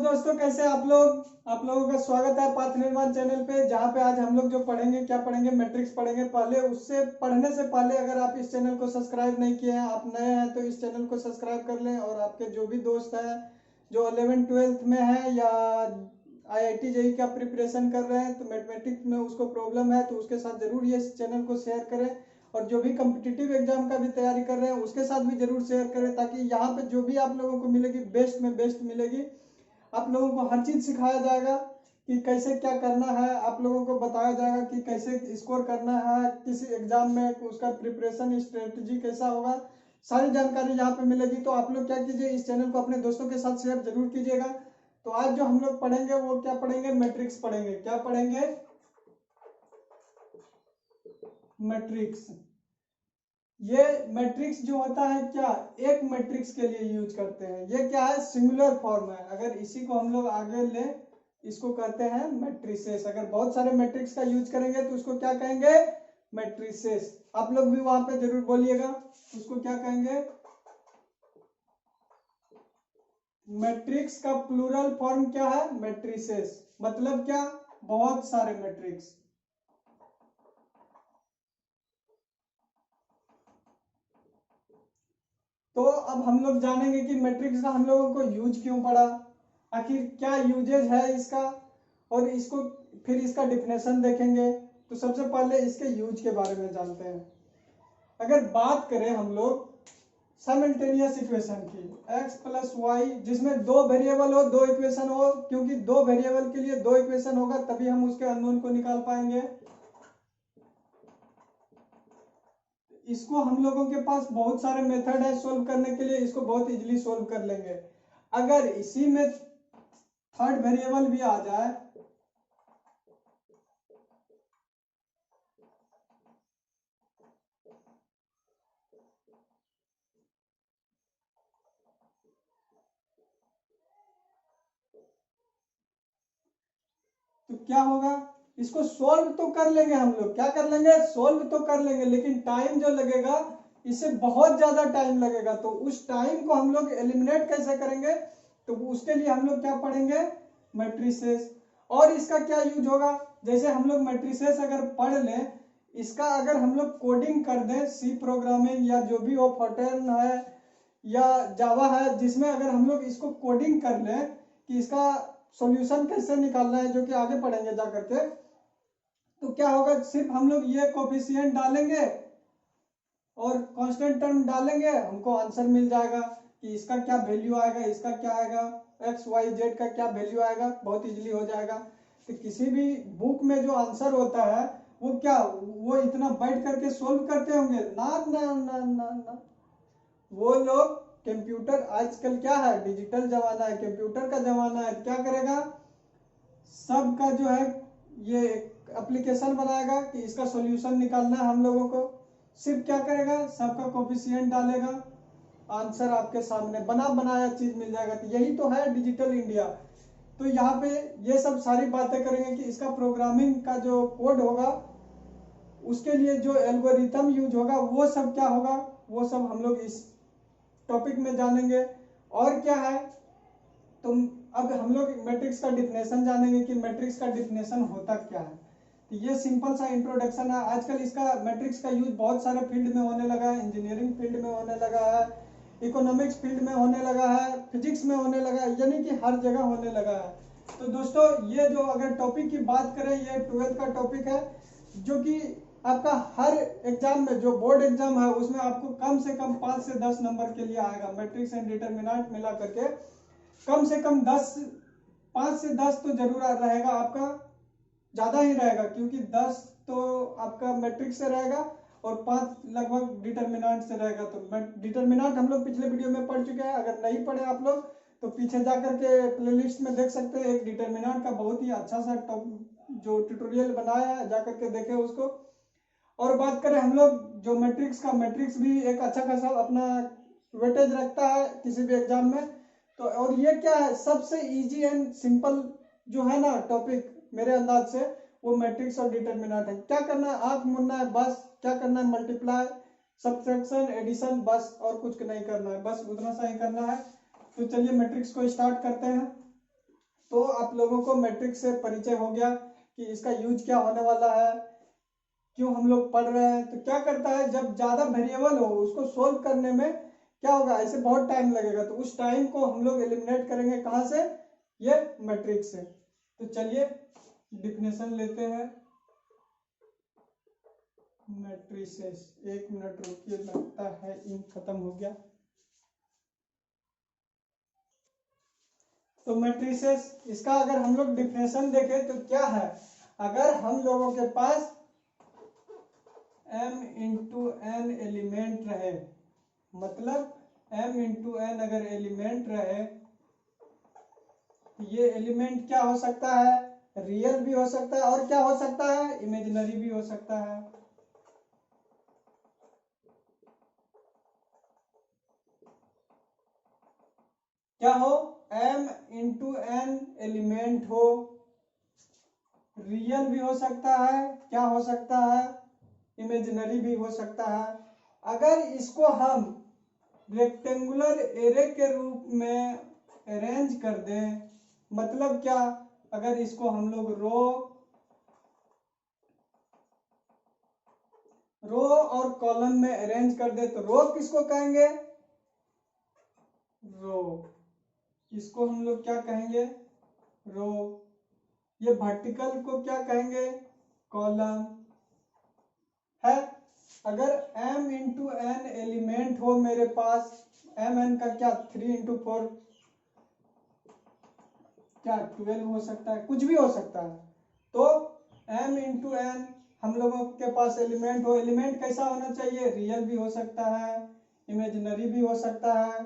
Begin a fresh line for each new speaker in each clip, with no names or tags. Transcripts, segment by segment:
दोस्तों, कैसे आप लोगों का स्वागत है पाथ निर्माण चैनल पे, जहाँ पे आज हम लोग जो पढ़ेंगे, क्या पढ़ेंगे, मैट्रिक्स पढ़ेंगे। पहले उससे पढ़ने से पहले अगर आप इस चैनल को सब्सक्राइब नहीं किए हैं, आप नए हैं तो इस चैनल को सब्सक्राइब कर लें। और आपके जो भी दोस्त हैं जो 11th-12th में है या IIT JEE का प्रिपरेशन कर रहे हैं, तो मैथमेटिक्स में उसको प्रॉब्लम है, तो उसके साथ जरूर ये चैनल को शेयर करें। और जो भी कम्पिटिटिव एग्जाम का भी तैयारी कर रहे हैं उसके साथ भी जरूर शेयर करें, ताकि यहाँ पे जो भी आप लोगों को मिलेगी बेस्ट में बेस्ट मिलेगी। आप लोगों को हर चीज सिखाया जाएगा कि कैसे क्या करना है, आप लोगों को बताया जाएगा कि कैसे स्कोर करना है किसी एग्जाम में, उसका प्रिपरेशन स्ट्रेटजी कैसा होगा, सारी जानकारी यहाँ पे मिलेगी। तो आप लोग क्या कीजिए, इस चैनल को अपने दोस्तों के साथ शेयर जरूर कीजिएगा। तो आज जो हम लोग पढ़ेंगे वो क्या पढ़ेंगे, मैट्रिक्स पढ़ेंगे। क्या पढ़ेंगे? मैट्रिक्स। ये मैट्रिक्स जो होता है क्या, एक मैट्रिक्स के लिए यूज करते हैं। ये क्या है, सिंगुलर फॉर्म है। अगर इसी को हम लोग आगे ले, इसको कहते हैं मैट्रिसेस। अगर बहुत सारे मैट्रिक्स का यूज करेंगे तो उसको क्या कहेंगे, मैट्रिसेस। आप लोग भी वहां पे जरूर बोलिएगा, उसको क्या कहेंगे। मैट्रिक्स का प्लूरल फॉर्म क्या है, मैट्रिसेस। मतलब क्या, बहुत सारे मैट्रिक्स। तो अब हम लोग जानेंगे कि मैट्रिक्स का हम लोगों को यूज क्यों पड़ा, आखिर क्या यूजेज है इसका, और इसको फिर इसका डिफिनेशन देखेंगे। तो सबसे पहले इसके यूज के बारे में जानते हैं। अगर बात करें हम लोग साइमल्टेनियस इक्वेशन की, x प्लस वाई, जिसमें दो वेरिएबल हो, दो इक्वेशन हो, क्योंकि दो वेरिएबल के लिए दो इक्वेशन होगा तभी हम उसके अननोन को निकाल पाएंगे। इसको हम लोगों के पास बहुत सारे मेथड है सोल्व करने के लिए, इसको बहुत इजीली सोल्व कर लेंगे। अगर इसी में थर्ड वेरिएबल भी आ जाए, तो क्या होगा, इसको सोल्व तो कर लेंगे हम लोग। क्या कर लेंगे, सोल्व तो कर लेंगे, लेकिन टाइम जो लगेगा इससे बहुत ज्यादा टाइम लगेगा। तो उस टाइम को हम लोग एलिमिनेट कैसे करेंगे, तो उसके लिए हम लोग क्या पढ़ेंगे, मैट्रिसेस। और इसका क्या यूज होगा, जैसे हम लोग मैट्रिसेस अगर पढ़ लें, इसका अगर हम लोग कोडिंग कर दें, सी प्रोग्रामिंग या जो भी हो, फॉर्टेन है या जावा है, जिसमें अगर हम लोग इसको कोडिंग कर लें कि इसका सॉल्यूशन कैसे निकालना है, जो कि आगे पढ़ेंगे जा करके, तो क्या होगा, सिर्फ हम लोग ये कोफिशिएंट डालेंगे और कांस्टेंट टर्म डालेंगे, हमको आंसर मिल जाएगा कि इसका क्या वैल्यू आएगा, इसका क्या आएगा, एक्स वाई जेड का क्या वैल्यू आएगा, बहुत इजीली हो जाएगा। तो किसी भी बुक में जो आंसर होता है वो क्या, वो इतना बैठ करके सोल्व करते होंगे ना, ना ना ना ना। वो लोग कंप्यूटर, आजकल क्या है, डिजिटल जमाना है, कंप्यूटर का जमाना है, क्या करेगा, सबका जो है ये एप्लीकेशन बनाएगा कि इसका सॉल्यूशन निकालना है हम लोगों को। सिर्फ क्या करेगा, सबका कोफिशिएंट डालेगा, आंसर आपके सामने बना बनाया चीज मिल जाएगा। तो यही तो है डिजिटल इंडिया। तो यहाँ पे ये सब सारी बातें करेंगे कि इसका प्रोग्रामिंग का जो कोड होगा, उसके लिए जो एल्गोरिथम यूज होगा, वो सब क्या होगा, वो सब हम लोग इस टॉपिक में जानेंगे। और क्या है, तो अब हम लोग मैट्रिक्स का डिफिनेशन जानेंगे कि मैट्रिक्स का डिफिनेशन होता क्या है। तो ये सिंपल सा इंट्रोडक्शन है। आजकल इसका मैट्रिक्स का यूज बहुत सारे फील्ड में होने लगा है, इंजीनियरिंग फील्ड में होने लगा है, इकोनॉमिक्स फील्ड में होने लगा है, फिजिक्स में होने लगा है, यानी कि हर जगह होने लगा है। तो दोस्तों, ये जो अगर टॉपिक की बात करें, ये 12th का टॉपिक है, जो कि आपका हर एग्जाम में, जो बोर्ड एग्जाम है उसमें आपको कम से कम 5 से 10 नंबर के लिए आएगा। मैट्रिक्स एंड डिटरमिनेंट मिला करके कम से कम 10, 5 से 10 तो जरूर रहेगा आपका, ज्यादा ही रहेगा, क्योंकि 10 तो आपका मैट्रिक्स से रहेगा और 5 लगभग डिटरमिनेंट से रहेगा। तो डिटरमिनेंट हम लोग पिछले वीडियो में पढ़ चुके हैं, अगर नहीं पढ़े आप लोग तो पीछे जाकर के प्लेलिस्ट में देख सकते हैं। एक डिटरमिनेंट का बहुत ही अच्छा सा जो ट्यूटोरियल बनाया है, जाकर के देखें उसको। और बात करें हम लोग जो मैट्रिक्स का, मैट्रिक्स भी एक अच्छा खासा अपना वेटेज रखता है किसी भी एग्जाम में। तो और ये क्या है, सबसे इजी एंड सिंपल जो है ना टॉपिक मेरे अंदाज से, वो मैट्रिक्स और डिटरमिनेंट है। क्या करना है, आंख मुनना है बस। क्या करना है, मल्टीप्लाई, सब्ट्रैक्शन, एडिशन, बस, और कुछ नहीं करना है, बस उतना सा ही करना है। तो चलिए मैट्रिक्स को स्टार्ट करते हैं। तो आप लोगों को मैट्रिक्स से परिचय हो गया कि इसका यूज क्या होने वाला है, क्यों हम लोग पढ़ रहे हैं। तो क्या करता है, जब ज्यादा वेरिएबल हो उसको सोल्व करने में क्या होगा, ऐसे बहुत टाइम लगेगा, तो उस टाइम को हम लोग एलिमिनेट करेंगे कहाँ से, ये मैट्रिक्स से। तो चलिए डिफिनेशन लेते हैं मैट्रिसेस। एक मिनट रुकिए, लगता है इंक खत्म हो गया। तो मैट्रिसेस, इसका अगर हम लोग डिफिनेशन देखें तो क्या है, अगर हम लोगों के पास m इंटू एन एलिमेंट रहे, मतलब m इंटू एन अगर एलिमेंट रहे, ये एलिमेंट क्या हो सकता है, रियल भी हो सकता है और क्या हो सकता है, इमेजिनरी भी हो सकता है। क्या हो, m इंटू एन एलिमेंट हो, रियल भी हो सकता है, क्या हो सकता है, इमेजिनरी भी हो सकता है। अगर इसको हम रेक्टेंगुलर एरे के रूप में अरेंज कर दें, मतलब क्या, अगर इसको हम लोग रो और कॉलम में अरेंज कर दे, तो रो किसको कहेंगे, रो, इसको हम लोग क्या कहेंगे, रो। ये वर्टिकल को क्या कहेंगे, कॉलम है। अगर m इंटू एन एलिमेंट हो मेरे पास, m n का क्या 3 इंटू 4 क्या 12 हो सकता है, कुछ भी हो सकता है। तो m इंटू एन हम लोगों के पास एलिमेंट हो, एलिमेंट कैसा होना चाहिए, रियल भी हो सकता है, इमेजिनरी भी हो सकता है,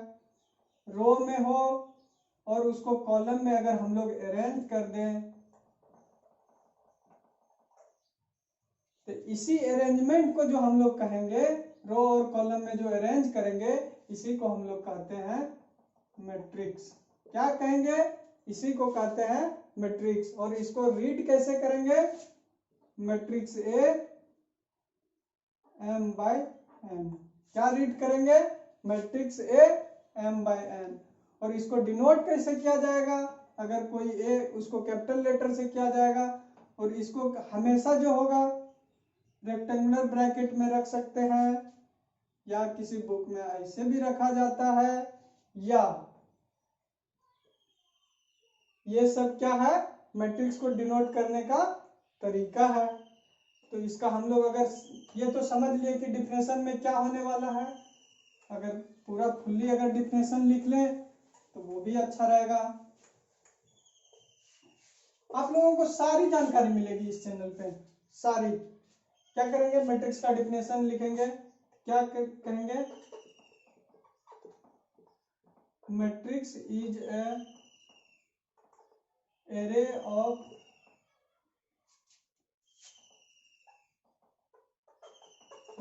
रो में हो और उसको कॉलम में अगर हम लोग अरेंज कर दें, तो इसी अरेंजमेंट को जो हम लोग कहेंगे, रो और कॉलम में जो अरेंज करेंगे, इसी को हम लोग कहते हैं मैट्रिक्स। क्या कहेंगे, इसी को कहते हैं मैट्रिक्स। और इसको रीड कैसे करेंगे, matrix A m by n। क्या रीड करेंगे, matrix A m by n। और इसको डिनोट कैसे किया जाएगा, अगर कोई ए उसको कैपिटल लेटर से किया जाएगा, और इसको हमेशा जो होगा रेक्टेंगुलर ब्रैकेट में रख सकते हैं, या किसी बुक में ऐसे भी रखा जाता है, या ये सब क्या है, मैट्रिक्स को डिनोट करने का तरीका है। तो इसका हम लोग अगर ये तो समझ लिए कि डिफिनेशन में क्या होने वाला है, अगर पूरा फुल्ली अगर डिफिनेशन लिख लें तो वो भी अच्छा रहेगा। आप लोगों को सारी जानकारी मिलेगी इस चैनल पे, सारी। क्या करेंगे, मैट्रिक्स का डिफिनेशन लिखेंगे, क्या कहेंगे, matrix is a array of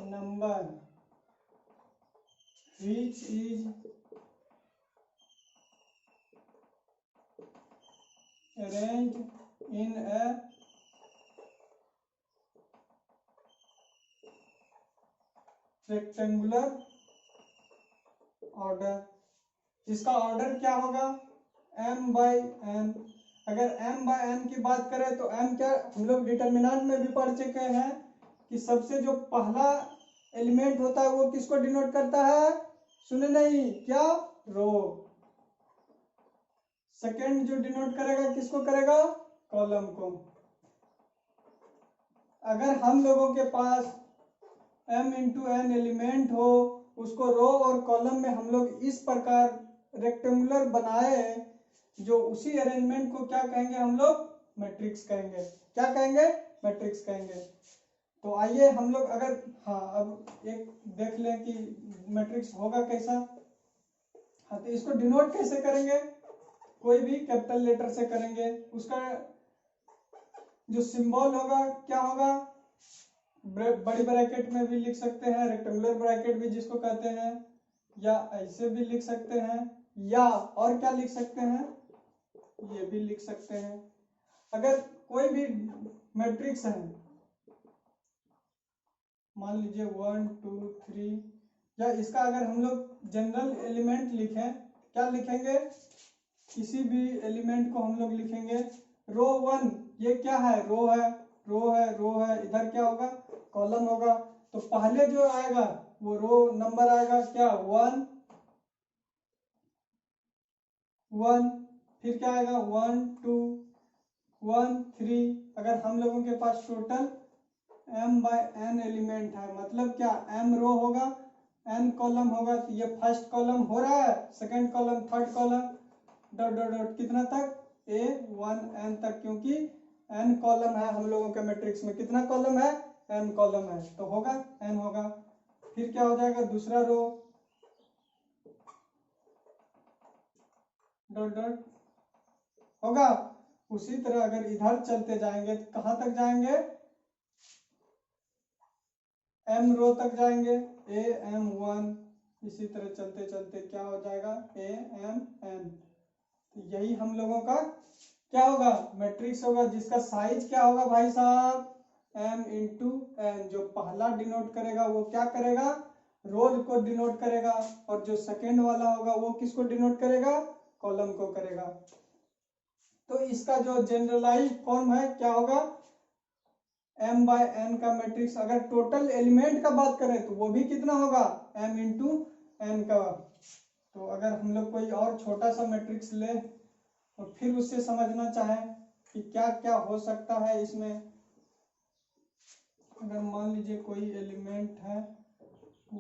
number which is arranged in a rectangular order, जिसका ऑर्डर क्या होगा, m बाई n। अगर m बाई n की बात करें तो m क्या, हम लोग डिटर्मिनेंट में भी पढ़ चुके हैं कि सबसे जो पहला एलिमेंट होता है वो किसको डिनोट करता है, सुने नहीं क्या, रो। सेकंड जो डिनोट करेगा किसको करेगा, कॉलम को। अगर हम लोगों के पास m इंटू एन एलिमेंट हो, उसको रो और कॉलम में हम लोग इस प्रकार रेक्टेंगुलर बनाए, जो उसी अरेंजमेंट को क्या कहेंगे हम लोग, मैट्रिक्स कहेंगे। क्या कहेंगे, मैट्रिक्स कहेंगे। तो आइए हम लोग अगर, हाँ अब एक देख लें कि मैट्रिक्स होगा कैसा। हाँ तो इसको डिनोट कैसे करेंगे, कोई भी कैपिटल लेटर से करेंगे, उसका जो सिंबल होगा क्या होगा, बड़ी ब्रैकेट में भी लिख सकते हैं, रेक्टेंगुलर ब्रैकेट भी जिसको कहते हैं, या ऐसे भी लिख सकते हैं, या और क्या लिख सकते हैं, ये भी लिख सकते हैं। अगर कोई भी मैट्रिक्स है, मान लीजिए 1 2 3, या इसका अगर हम लोग जनरल एलिमेंट लिखें, क्या लिखेंगे, किसी भी एलिमेंट को हम लोग लिखेंगे रो 1, ये क्या है, रो है, रो है, रो है, इधर क्या होगा, कॉलम होगा। तो पहले जो आएगा वो रो नंबर आएगा क्या, 1 1, फिर क्या आएगा 1 2 1 3। अगर हम लोगों के पास टोटल m/n एलिमेंट है, मतलब क्या, m रो होगा, n कॉलम होगा, तो ये फर्स्ट कॉलम हो रहा है, second column, third column, dot dot dot कितना तक, a1n तक, क्योंकि n कॉलम है हम लोगों के मैट्रिक्स में, कितना कॉलम है, n कॉलम है, तो होगा n होगा। फिर क्या हो जाएगा, दूसरा रो डॉट डॉट होगा। उसी तरह अगर इधर चलते जाएंगे तो कहां तक जाएंगे, m रो तक जाएंगे, am1, इसी तरह चलते चलते क्या हो जाएगा, amn। तो यही हम लोगों का क्या होगा, मैट्रिक्स होगा, जिसका साइज क्या होगा भाई साहब, m इंटू n। जो पहला डिनोट करेगा वो क्या करेगा, रोल को डिनोट करेगा, और जो सेकेंड वाला होगा वो किसको डिनोट करेगा, कॉलम को करेगा। तो इसका जो जनरलाइज फॉर्म है क्या होगा, m/n का मैट्रिक्स। अगर टोटल एलिमेंट का बात करें तो वो भी कितना होगा, m इंटू n का। तो अगर हम लोग कोई और छोटा सा मैट्रिक्स ले और फिर उससे समझना चाहें कि क्या क्या हो सकता है इसमें, अगर मान लीजिए कोई एलिमेंट है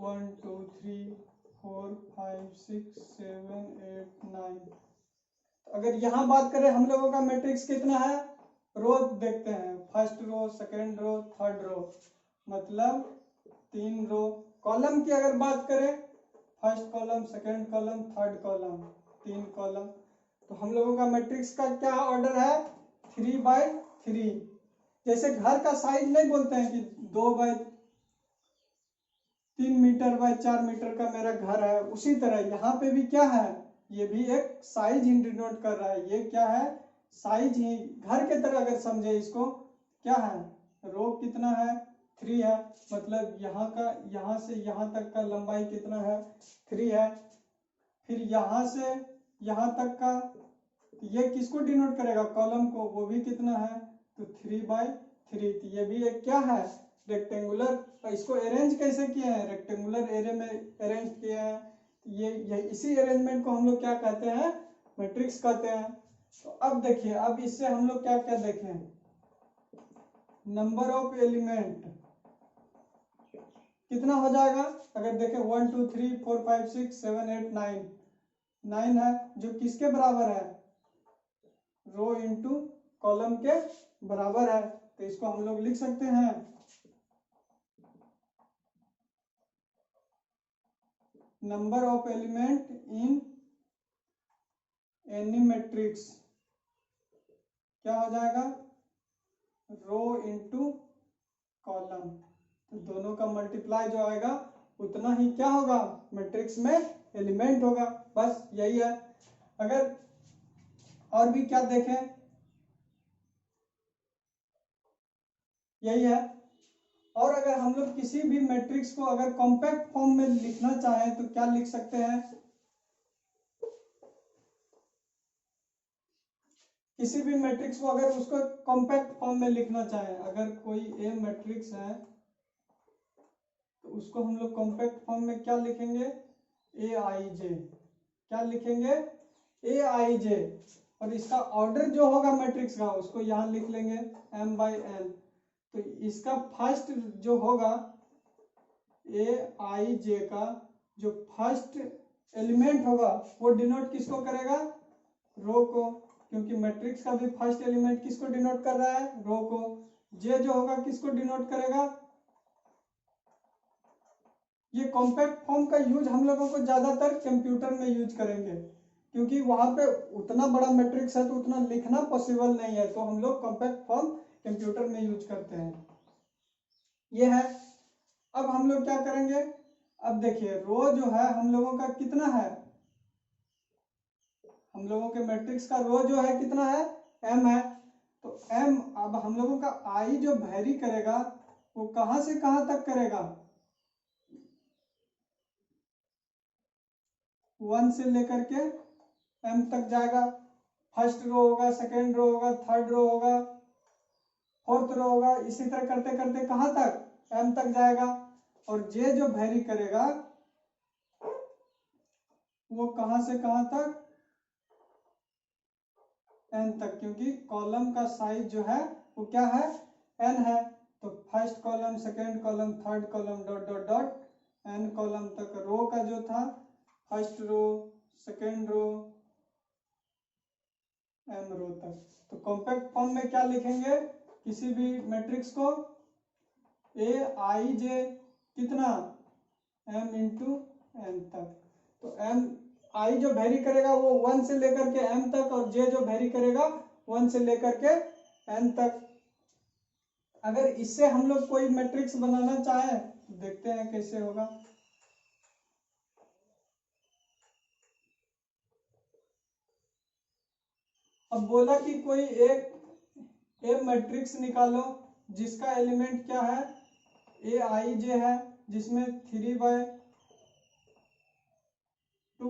1 2 3 4 5 6 7 8 9, अगर यहाँ बात करें हम लोगों का मैट्रिक्स कितना है, रो देखते हैं, first row, second row, third row, मतलब 3 रो। कॉलम की अगर बात करें, first column, second column, third column, 3 column. तो हम लोगों का मैट्रिक्स का क्या ऑर्डर है, 3/3। जैसे घर का साइज नहीं बोलते हैं कि 2/3 मीटर बाय 4 मीटर का मेरा घर है, उसी तरह यहाँ पे भी क्या है, ये भी एक साइज ही डिनोट कर रहा है। ये क्या है, साइज ही, घर के तरह अगर समझे इसको, क्या है, रो कितना है, 3 है, मतलब यहाँ का, यहाँ से यहाँ तक का लंबाई कितना है, 3 है। फिर यहाँ से यहाँ तक का, ये किसको डिनोट करेगा, कॉलम को, वो भी कितना है, तो 3/3। तो ये भी एक क्या है, रेक्टेंगुलर। इसको अरेंज कैसे किए हैं, रेक्टेंगुलर एरे में अरेंज किए हैं। ये इसी अरेंजमेंट को हम लोग क्या कहते हैं, मैट्रिक्स कहते हैं। तो अब देखिए, अब इससे हम लोग क्या क्या देखें, नंबर ऑफ एलिमेंट कितना हो जाएगा, अगर देखें 1 2 3 4 5 6 7 8 9, 9 है, जो किसके बराबर है, रो इंटू कॉलम के बराबर है। तो इसको हम लोग लिख सकते हैं number of element in any matrix क्या हो जाएगा, रो इंटू कॉलम। तो दोनों का मल्टीप्लाई जो आएगा उतना ही क्या होगा, मैट्रिक्स में एलिमेंट होगा। बस यही है। अगर और भी क्या देखें, यही है। और अगर हम लोग किसी भी मैट्रिक्स को अगर कॉम्पैक्ट फॉर्म में लिखना चाहें तो क्या लिख सकते हैं, किसी भी मैट्रिक्स को अगर उसको कॉम्पैक्ट फॉर्म में लिखना चाहें, अगर कोई ए मैट्रिक्स है तो उसको हम लोग कॉम्पैक्ट फॉर्म में क्या लिखेंगे, Aij। क्या लिखेंगे, Aij। और इसका ऑर्डर जो होगा मैट्रिक्स का उसको यहां लिख लेंगे m/n। तो इसका फर्स्ट जो होगा Aij का जो फर्स्ट एलिमेंट होगा वो डिनोट किसको करेगा, रो को, क्योंकि मैट्रिक्स का भी फर्स्ट एलिमेंट किसको डिनोट कर रहा है, रो को। जे जो होगा किसको डिनोट करेगा, ये कॉम्पैक्ट फॉर्म का यूज हम लोगों को ज्यादातर कंप्यूटर में यूज करेंगे, क्योंकि वहां पे उतना बड़ा मैट्रिक्स है तो उतना लिखना पॉसिबल नहीं है, तो हम लोग कॉम्पैक्ट फॉर्म कंप्यूटर में यूज करते हैं। ये है। अब हम लोग क्या करेंगे, अब देखिए रो जो है हम लोगों का कितना है, हम लोगों के मैट्रिक्स का रो जो है कितना है, m है। तो m, अब हम लोगों का i जो वेरी करेगा वो कहां से कहां तक करेगा, 1 से लेकर के m तक जाएगा। फर्स्ट रो होगा, सेकेंड रो होगा, थर्ड रो होगा, फोर्थ रो होगा, इसी तरह करते करते कहां तक, m तक जाएगा। और जे जो वेरी करेगा वो कहां से कहां तक, n तक, क्योंकि कॉलम का साइज जो है वो क्या है, n है। तो first column, second column, third column, dot dot dot n column तक रो का जो था, first row, second row, m row तक। तो कॉम्पैक्ट फॉर्म में क्या लिखेंगे किसी भी मैट्रिक्स को, a i j कितना, m इंटू n तक। तो m i जो वेरी करेगा वो 1 से लेकर के m तक, और j जो वेरी करेगा 1 से लेकर के n तक। अगर इससे हम लोग कोई मैट्रिक्स बनाना चाहे तो देखते हैं कैसे होगा। अब बोला कि कोई एक मैट्रिक्स निकालो जिसका एलिमेंट क्या है, ए आई जे है, जिसमें 3/2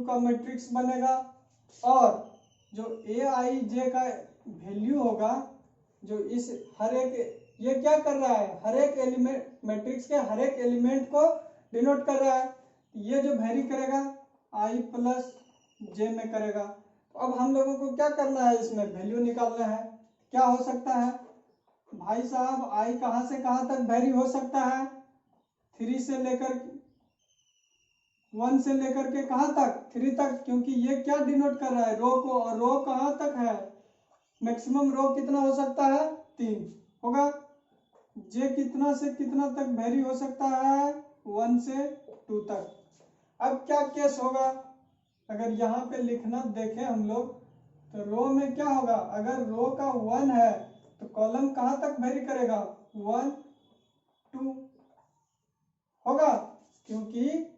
का मैट्रिक्स बनेगा, और जो ए आई जे का वैल्यू होगा, जो इस हर एक, ये क्या कर रहा है, हर एक एलिमेंट, मैट्रिक्स के हर एक एलिमेंट को डिनोट कर रहा है। ये जो वेरी करेगा आई प्लस जे में करेगा। तो अब हम लोगों को क्या करना है, इसमें वैल्यू निकालना है। क्या हो सकता है भाई साहब, आई कहां से कहां तक वेरी हो सकता है, 3 से लेकर 1 से लेकर के कहां तक, 3 तक, क्योंकि ये क्या डिनोट कर रहा है, रो को, और रो कहां तक है, मैक्सिमम रो कितना हो सकता है, 3 होगा। जे कितना से कितना तक वेरी हो सकता है, 1 से 2 तक। अब क्या केस होगा, अगर यहाँ पे लिखना देखें हम लोग, तो रो में क्या होगा, अगर रो का 1 है तो कॉलम कहां तक वेरी करेगा, 1 2 होगा। क्योंकि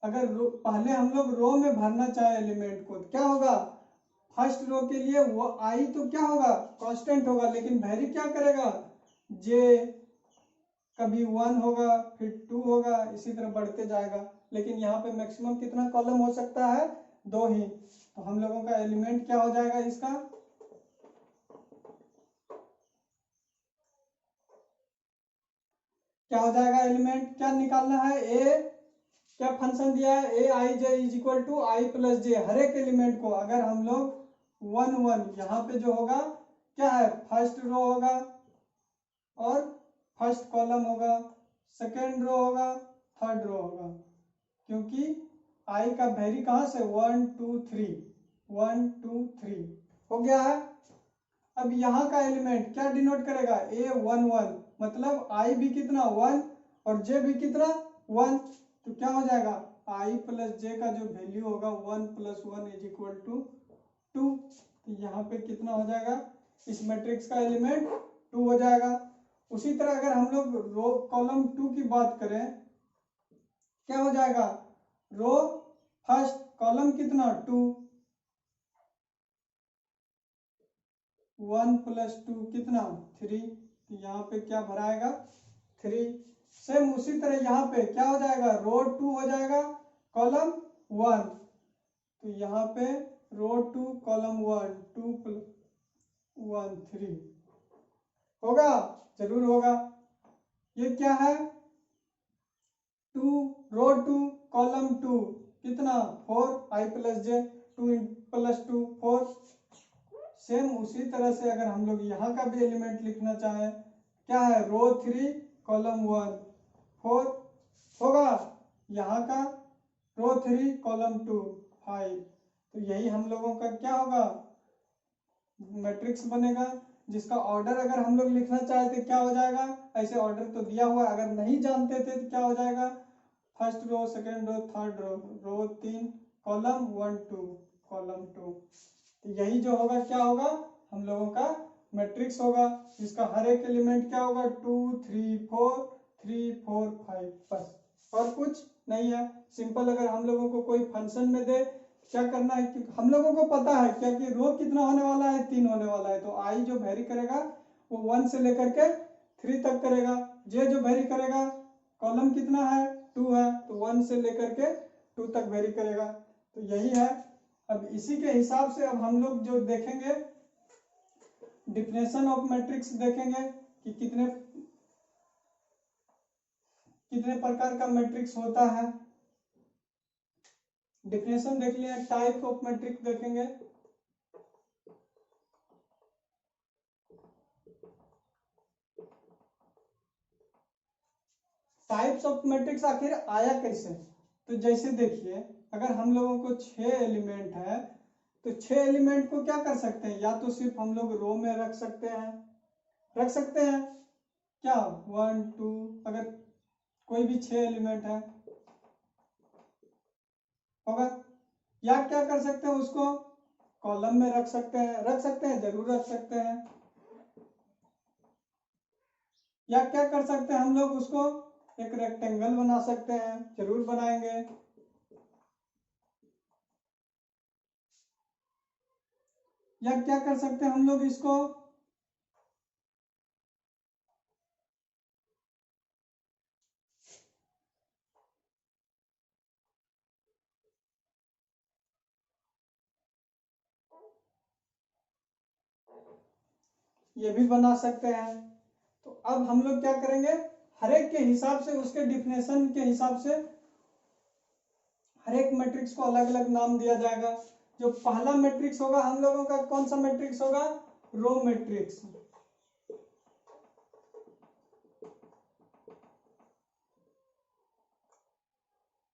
अगर पहले हम लोग रो में भरना चाहे एलिमेंट को, तो क्या होगा, फर्स्ट रो के लिए वो आई तो क्या होगा, कांस्टेंट होगा, लेकिन वेरी क्या करेगा, जे कभी 1 होगा, फिर 2 होगा, इसी तरह बढ़ते जाएगा। लेकिन यहाँ पे मैक्सिमम कितना कॉलम हो सकता है, 2 ही। तो हम लोगों का एलिमेंट क्या हो जाएगा इसका, क्या हो जाएगा एलिमेंट, क्या निकालना है, ए क्या फंक्शन दिया है, A I J is equal to I plus J. हर एक एलिमेंट को अगर हम लोग 1 1, यहाँ पे जो होगा क्या है, फर्स्ट रो होगा और फर्स्ट कॉलम होगा, सेकेंड रो होगा, थर्ड रो होगा, क्योंकि आई का वेरी कहां से, 1 2 3, 1 2 3 हो गया है। अब यहाँ का एलिमेंट क्या डिनोट करेगा, ए 1 1, मतलब आई भी कितना 1 और जे भी कितना 1। तो क्या हो जाएगा, आई प्लस जे का जो वैल्यू होगा 1 + 1 इज इक्वल टू 2। तो यहाँ पे कितना हो जाएगा, इस मैट्रिक्स का एलिमेंट 2 हो जाएगा। उसी तरह अगर हम लोग रो कॉलम 2 की बात करें, क्या हो जाएगा, रो फर्स्ट कॉलम कितना 2, 1 + 2 कितना 3। तो यहाँ पे क्या भराएगा, 3। सेम उसी तरह यहाँ पे क्या हो जाएगा, रो 2 हो जाएगा, कॉलम 1। तो यहाँ पे रो 2 कॉलम 1, 2 + 1 3 होगा, जरूर होगा। ये क्या है, 2 रो 2 कॉलम 2 कितना 4, आई प्लस जे, 2 + 2 4। सेम उसी तरह से अगर हम लोग यहाँ का भी एलिमेंट लिखना चाहें, क्या है, रो 3 कॉलम 1 4 होगा, यहाँ का रो 3 कॉलम 2 5। तो यही हम लोगों का क्या होगा, मैट्रिक्स बनेगा, जिसका ऑर्डर अगर हम लोग लिखना चाहते तो क्या हो जाएगा, ऐसे ऑर्डर तो दिया हुआ है, अगर नहीं जानते थे तो क्या हो जाएगा, first row, second row, third row, row 3 column 1 2 column 2। तो यही जो होगा क्या होगा, हम लोगों का मैट्रिक्स होगा, जिसका हर एक एलिमेंट क्या होगा, 2 3 4 3 4 5, बस और कुछ नहीं है। सिंपल अगर हम लोगों को कोई फंक्शन में दे, क्या करना है कि हम लोगों को पता है क्या कि रो कितना होने वाला है, 3 होने वाला है। तो आई जो वेरी करेगा वो 1 से लेकर के 3 तक करेगा। जे जो वेरी करेगा, कॉलम कितना है 2 है, तो 1 से लेकर के 2 तक वेरी करेगा। तो यही है अब इसी के हिसाब से अब हम लोग जो देखेंगे डिफिनेशन ऑफ मैट्रिक्स देखेंगे कि कितने कितने प्रकार का मैट्रिक्स होता है। डिफिनेशन देख लिया, टाइप ऑफ मैट्रिक्स देखेंगे। टाइप्स ऑफ मैट्रिक्स आखिर आया कैसे, तो जैसे देखिए अगर हम लोगों को 6 एलिमेंट है तो 6 एलिमेंट को क्या कर सकते हैं, या तो सिर्फ हम लोग रो में रख सकते हैं क्या 1 2, अगर कोई भी 6 एलिमेंट है होगा, या क्या कर सकते हैं उसको कॉलम में रख सकते हैं जरूर रख सकते हैं, या क्या कर सकते हैं हम लोग उसको एक रेक्टेंगल बना सकते हैं, जरूर बनाएंगे, या क्या कर सकते हैं हम लोग इसको ये भी बना सकते हैं। तो अब हम लोग क्या करेंगे, हर एक के हिसाब से उसके डिफिनेशन के हिसाब से हर एक मैट्रिक्स को अलग अलग नाम दिया जाएगा। जो पहला मैट्रिक्स होगा हम लोगों का कौन सा मैट्रिक्स होगा, रो मैट्रिक्स।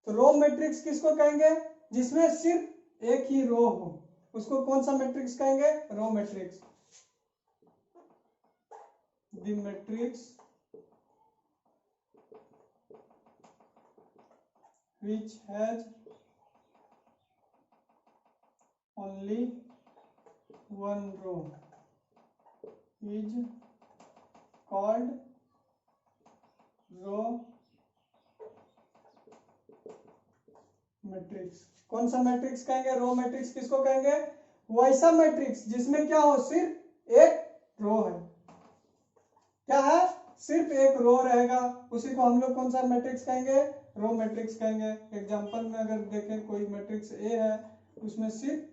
तो रो मैट्रिक्स किसको कहेंगे, जिसमें सिर्फ एक ही रो हो, उसको कौन सा मैट्रिक्स कहेंगे, row matrix. The matrix which has only one row is called row matrix. कौन सा मैट्रिक्स कहेंगे, रो मैट्रिक्स किसको कहेंगे, वैसा मैट्रिक्स जिसमें क्या हो, सिर्फ एक रो है, क्या है, सिर्फ एक रो रहेगा, उसी को हम लोग कौन सा मैट्रिक्स कहेंगे, रो मैट्रिक्स कहेंगे। एग्जांपल में अगर देखें कोई मैट्रिक्स ए है उसमें सिर्फ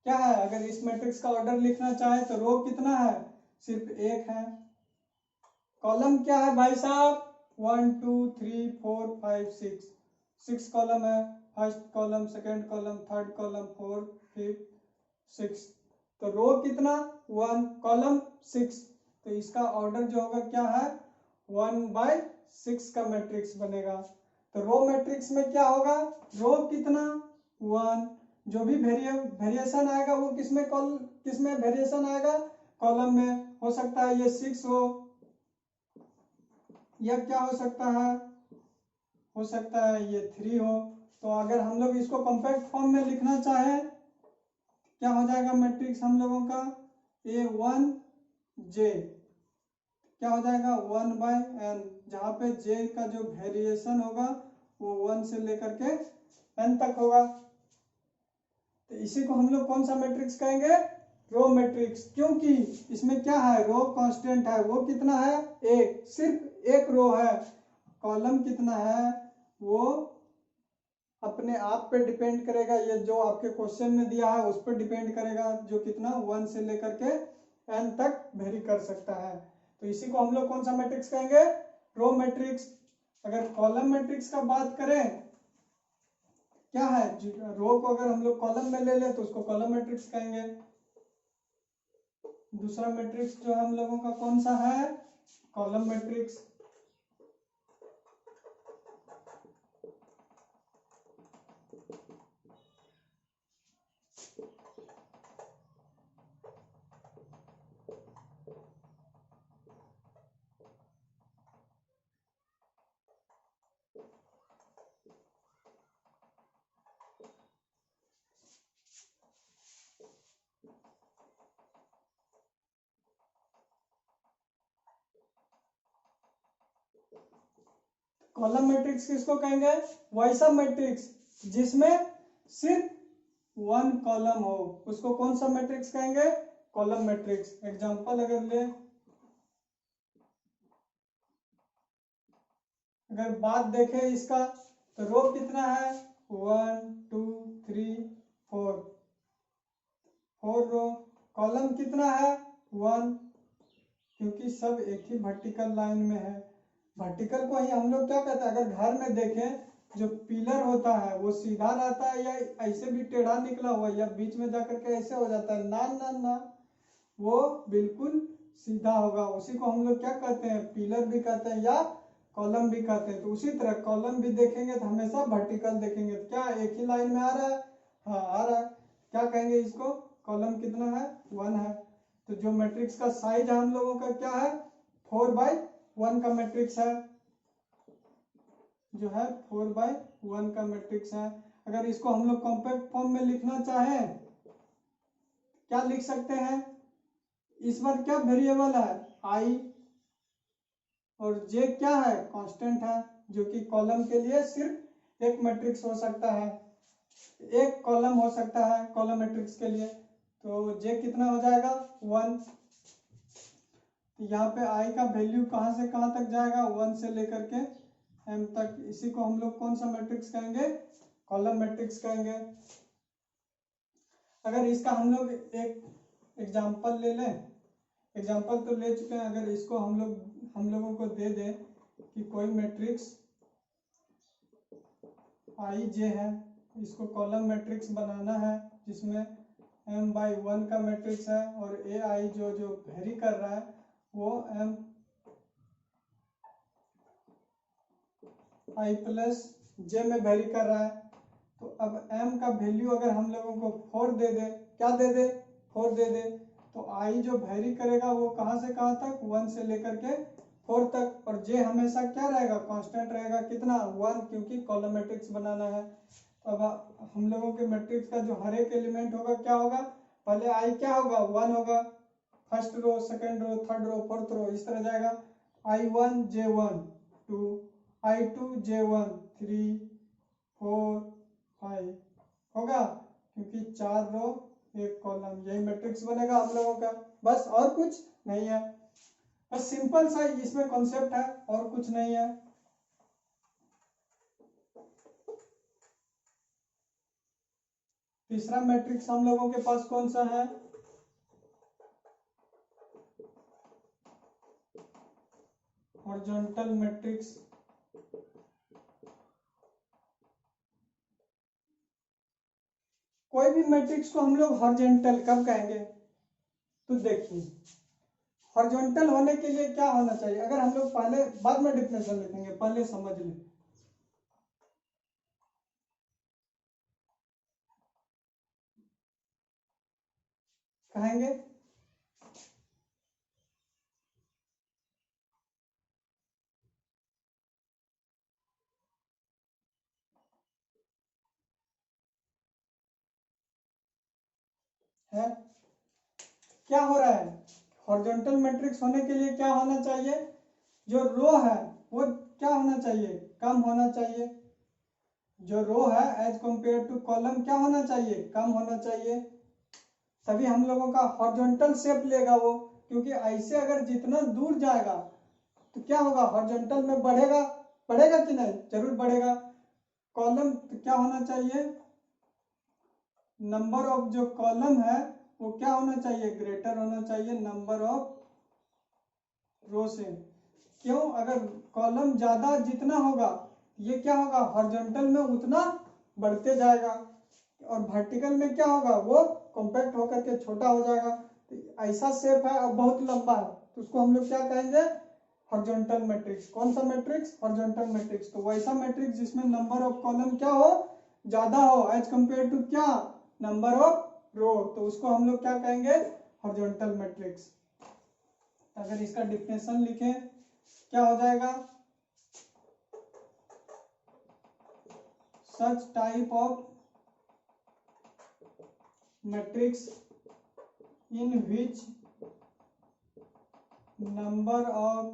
क्या है, अगर इस मैट्रिक्स का ऑर्डर लिखना चाहे तो रो कितना है, सिर्फ एक है। कॉलम क्या है भाई साहब, 1 2 3 4 5 6 कॉलम है, first column, second column, third column, fourth, fifth, 6। तो रो कितना 1, कॉलम 6, तो इसका ऑर्डर जो होगा क्या है 1/6 का मैट्रिक्स बनेगा। तो रो मैट्रिक्स में क्या होगा, रो कितना 1, जो भी वेरिएशन आएगा वो किसमें वेरिएशन आएगा, कॉलम में। हो सकता है ये 6 हो, या क्या हो सकता है ये 3 हो। तो अगर हम लोग इसको कॉम्पैक्ट फॉर्म में लिखना चाहे क्या हो जाएगा मैट्रिक्स हम लोगों का, A1J क्या हो जाएगा 1/n, जहां पे J का जो वेरिएशन होगा वो 1 से लेकर के n तक होगा। तो इसी को हम लोग कौन सा मैट्रिक्स कहेंगे, रो मैट्रिक्स, क्योंकि इसमें क्या है, रो कांस्टेंट है, वो कितना है एक, सिर्फ एक रो है। कॉलम कितना है वो अपने आप पे डिपेंड करेगा, ये जो आपके क्वेश्चन में दिया है उस पर डिपेंड करेगा, जो कितना 1 से लेकर के n तक वेरी कर सकता है। तो इसी को हम लोग कौन सा मैट्रिक्स कहेंगे, रो मैट्रिक्स। अगर कॉलम मैट्रिक्स का बात करें क्या है, रो को अगर हम लोग कॉलम में ले ले तो उसको कॉलम मैट्रिक्स कहेंगे। दूसरा मैट्रिक्स जो हम लोगों का कौन सा है, कॉलम मैट्रिक्स। कॉलम मैट्रिक्स किसको कहेंगे, वैसा मैट्रिक्स जिसमें सिर्फ 1 कॉलम हो, उसको कौन सा मैट्रिक्स कहेंगे, कॉलम मैट्रिक्स। एग्जांपल अगर ले अगर बात देखें इसका तो रो कितना है 1 2 3 4 रो। कॉलम कितना है 1, क्योंकि सब एक ही वर्टिकल लाइन में है। वर्टिकल को ही हम लोग क्या कहते हैं, अगर घर में देखें जो पिलर होता है वो सीधा रहता है या ऐसे भी टेढ़ा निकला हुआ या बीच में जाकर के ऐसे हो जाता है, ना ना ना, वो बिल्कुल सीधा होगा। उसी को हम लोग क्या कहते हैं, पिलर भी कहते हैं या कॉलम भी कहते हैं। तो उसी तरह कॉलम भी देखेंगे तो हमेशा वर्टिकल देखेंगे। तो क्या एक ही लाइन में आ रहा है, हाँ आ रहा है, क्या कहेंगे इसको, कॉलम कितना है 1 है। तो जो मैट्रिक्स का साइज हम लोगों का क्या है 4/1 का मैट्रिक्स है, जो है 4/1 का मैट्रिक्स है। अगर इसको हम लोग कॉम्पैक्ट फॉर्म में लिखना चाहें क्या लिख सकते हैं, इस बार क्या वेरिएबल है आई और जे क्या है कांस्टेंट है, जो कि कॉलम के लिए सिर्फ एक मैट्रिक्स हो सकता है, एक कॉलम हो सकता है कॉलम मैट्रिक्स के लिए। तो जे कितना हो जाएगा 1। तो यहाँ पे आई का वैल्यू कहाँ से कहाँ तक जाएगा 1 से लेकर के m तक। इसी को हम लोग कौन सा मैट्रिक्स कहेंगे, कॉलम मैट्रिक्स कहेंगे। अगर इसका हम लोग एक एग्जांपल ले लें, एग्जांपल तो ले चुके हैं, अगर इसको हम लोगों को दे दें कि कोई मैट्रिक्स आई जे है, इसको कॉलम मैट्रिक्स बनाना है जिसमें m/1 का मैट्रिक्स है और ए आई जो वेरी कर रहा है वो m i प्लस जे में वेरी कर रहा है। तो अब m का वैल्यू अगर हम लोगों को 4 दे दे, क्या दे दे 4 दे दे, तो i जो वेरी करेगा वो कहाँ से कहाँ तक 1 से लेकर के 4 तक, और j हमेशा क्या रहेगा कांस्टेंट रहेगा, कितना 1, क्योंकि कॉलम मैट्रिक्स बनाना है। तो अब हम लोगों के मैट्रिक्स का जो हर एक एलिमेंट होगा क्या होगा, पहले i क्या होगा 1 होगा, first row second row third row fourth row इस तरह जाएगा, i1 j1 2 i2 j1 3 4 5 होगा, क्योंकि 4 रो 1 कॉलम, यही मैट्रिक्स बनेगा हम लोगों का। बस और कुछ नहीं है, बस सिंपल सा इसमें कॉन्सेप्ट है और कुछ नहीं है। तीसरा मैट्रिक्स हम लोगों के पास कौन सा है, हॉरिजॉन्टल मैट्रिक्स। कोई भी मैट्रिक्स को हम लोग हॉरिजॉन्टल कब कहेंगे, तो देखिए हॉरिजॉन्टल होने के लिए क्या होना चाहिए, अगर हम लोग पहले बाद में डिफिनेशन लिखेंगे, पहले समझ लें। कहेंगे है क्या हो रहा है, हॉरिजॉन्टल मैट्रिक्स होने के लिए क्या होना चाहिए, जो रो है वो क्या होना चाहिए, कम होना चाहिए, जो रो है एज कंपेयर टू कॉलम क्या होना चाहिए, कम होना चाहिए, तभी हम लोगों का हॉरिजॉन्टल शेप लेगा वो। क्योंकि ऐसे अगर जितना दूर जाएगा तो क्या होगा, हॉरिजॉन्टल में बढ़ेगा, बढ़ेगा कि नहीं, जरूर बढ़ेगा। कॉलम तो क्या होना चाहिए, नंबर ऑफ जो कॉलम है वो क्या होना चाहिए, ग्रेटर होना चाहिए नंबर ऑफ रो से। क्यों, अगर कॉलम ज्यादा जितना होगा ये क्या होगा, हॉरिजॉन्टल में उतना बढ़ते जाएगा, और वर्टिकल में क्या होगा वो कॉम्पैक्ट होकर के छोटा हो जाएगा। तो ऐसा शेप है और बहुत लंबा है, तो उसको हम लोग क्या कहेंगे, हॉरिजॉन्टल मैट्रिक्स। कौन सा मैट्रिक्स, हॉरिजॉन्टल मैट्रिक्स। तो वैसा मैट्रिक्स जिसमें नंबर ऑफ कॉलम क्या हो, ज्यादा हो एज कंपेयर टू क्या, नंबर ऑफ रो, तो उसको हम लोग क्या कहेंगे, हॉरिजॉन्टल मैट्रिक्स। अगर इसका डिफिनेशन लिखें क्या हो जाएगा, such type of matrix in which number of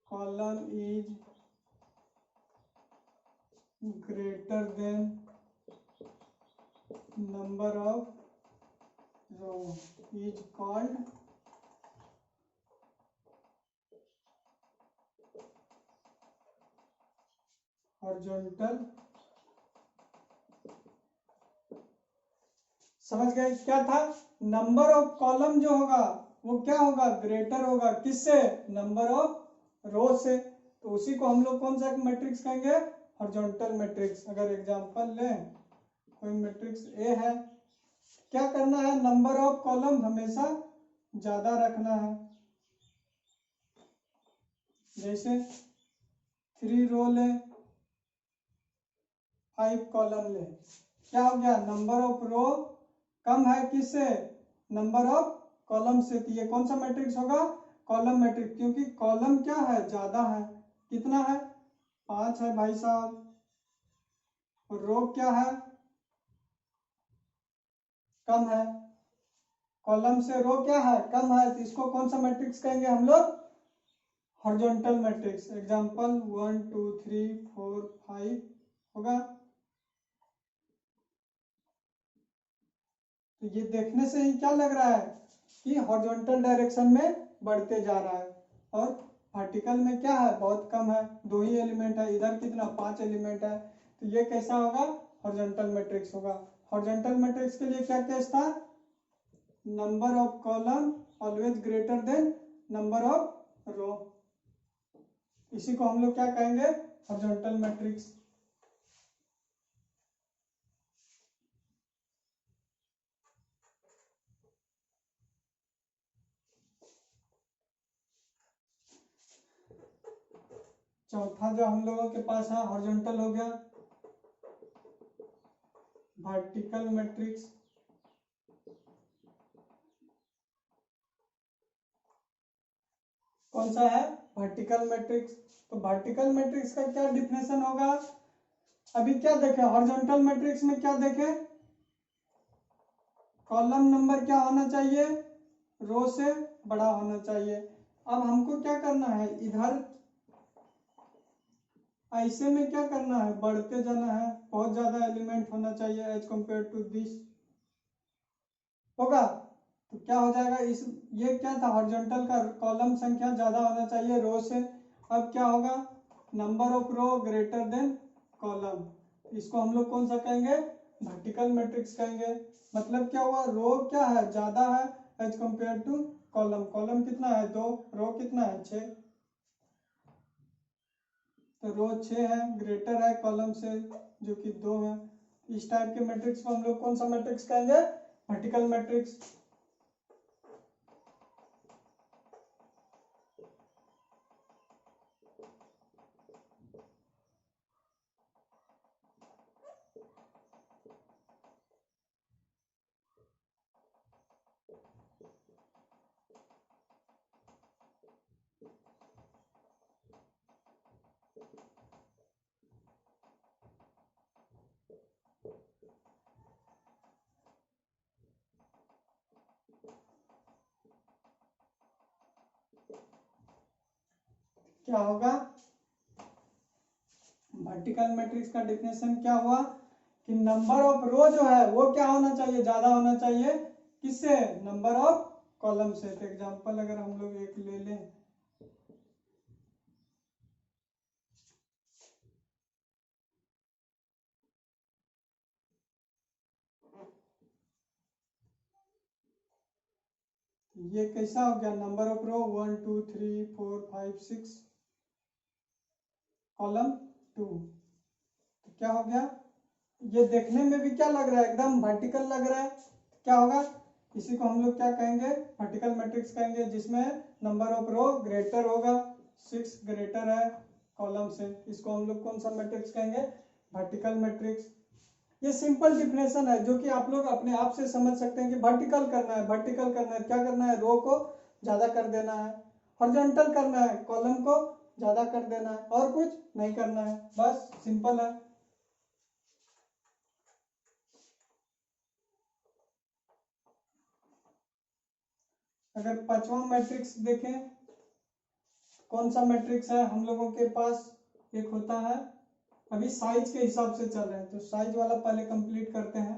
column is greater than number of row is called horizontal, समझ गए क्या था? नंबर ऑफ कॉलम जो होगा वो क्या होगा, ग्रेटर होगा किससे, नंबर ऑफ रो से। तो उसी को हम लोग कौन सा मैट्रिक्स कहेंगे, हॉरिजॉन्टल मैट्रिक्स। अगर एग्जांपल लें, कोई मैट्रिक्स ए है, क्या करना है, नंबर ऑफ कॉलम हमेशा ज्यादा रखना है। जैसे 3 रो ले, 5 कॉलम ले, क्या हो गया, नंबर ऑफ रो कम है किससे, नंबर ऑफ कॉलम से। तो ये कौन सा मैट्रिक्स होगा, कॉलम मैट्रिक्स, क्योंकि कॉलम क्या है, ज्यादा है। कितना है, 5 है भाई साहब। और रो क्या है, कम है। कॉलम से रो क्या है, कम है। तो इसको कौन सा मैट्रिक्स कहेंगे हम लोग, हॉरिजॉन्टल मैट्रिक्स। एग्जांपल 1 2 3 4 5 होगा। तो ये देखने से ही क्या लग रहा है कि हॉरिजॉन्टल डायरेक्शन में बढ़ते जा रहा है, और वर्टिकल में क्या है, बहुत कम है, 2 ही एलिमेंट है। इधर कितना, 5 एलिमेंट है। तो ये कैसा होगा, हॉरिजॉन्टल मैट्रिक्स होगा। हॉरिजॉन्टल मैट्रिक्स के लिए क्या केस था, number of column always greater than number of row. इसी को हम लोग क्या कहेंगे, हॉरिजॉन्टल मैट्रिक्स। चौथा जो हम लोगों के पास है हॉरिजॉन्टल हो गया, वर्टिकल मैट्रिक्स। कौन सा है, वर्टिकल मैट्रिक्स। तो वर्टिकल मैट्रिक्स का क्या डिफिनेशन होगा, अभी क्या देखे, हॉरिजॉन्टल मैट्रिक्स में क्या देखे, कॉलम नंबर क्या होना चाहिए, रो से बड़ा होना चाहिए। अब हमको क्या करना है, इधर ऐसे में क्या करना है, बढ़ते जाना है, बहुत ज्यादा एलिमेंट होना चाहिए एज कंपेयर टू दिस, होगा। तो क्या हो जाएगा, इस ये क्या था, हॉरिजॉन्टल का कॉलम संख्या ज्यादा होना चाहिए रो से। अब क्या होगा, number of row greater than column. इसको हम लोग कौन सा कहेंगे, वर्टिकल मैट्रिक्स कहेंगे। मतलब क्या हुआ, रो क्या है, ज्यादा है as compare to column. Column कितना है, 2, रो कितना है, 6। तो रो 6 है, ग्रेटर है कॉलम से जो कि 2 है। इस टाइप के मैट्रिक्स को हम लोग कौन सा मैट्रिक्स कहेंगे, वर्टिकल मैट्रिक्स। क्या होगा, वर्टिकल मैट्रिक्स का डेफिनेशन क्या हुआ कि नंबर ऑफ रो जो है वो क्या होना चाहिए, ज्यादा होना चाहिए किससे, नंबर ऑफ कॉलम से। तो एग्जांपल अगर हम लोग एक ले लें, ये कैसा हो गया, नंबर ऑफ रो 1 2 3 4 5 6, कॉलम 2। तो क्या हो गया, ये देखने में भी क्या लग रहा है, एकदम वर्टिकल लग रहा है। क्या होगा, इसी को हम लोग क्या कहेंगे, वर्टिकल मैट्रिक्स कहेंगे, जिसमें नंबर ऑफ रो ग्रेटर होगा, 6 ग्रेटर है कॉलम से। इसको हम लोग कौन सा मैट्रिक्स कहेंगे, वर्टिकल मैट्रिक्स। ये सिंपल डिफिनेशन है जो कि आप लोग अपने आप से समझ सकते हैं कि वर्टिकल करना है, वर्टिकल करना है, क्या करना है, रो को ज्यादा कर देना है। हॉरिजॉन्टल करना है, कॉलम को ज्यादा कर देना है, और कुछ नहीं करना है, बस सिंपल है। अगर पांचवा मैट्रिक्स देखें, कौन सा मैट्रिक्स है हम लोगों के पास, एक होता है, अभी साइज के हिसाब से चल रहे हैं तो साइज वाला पहले कंप्लीट करते हैं।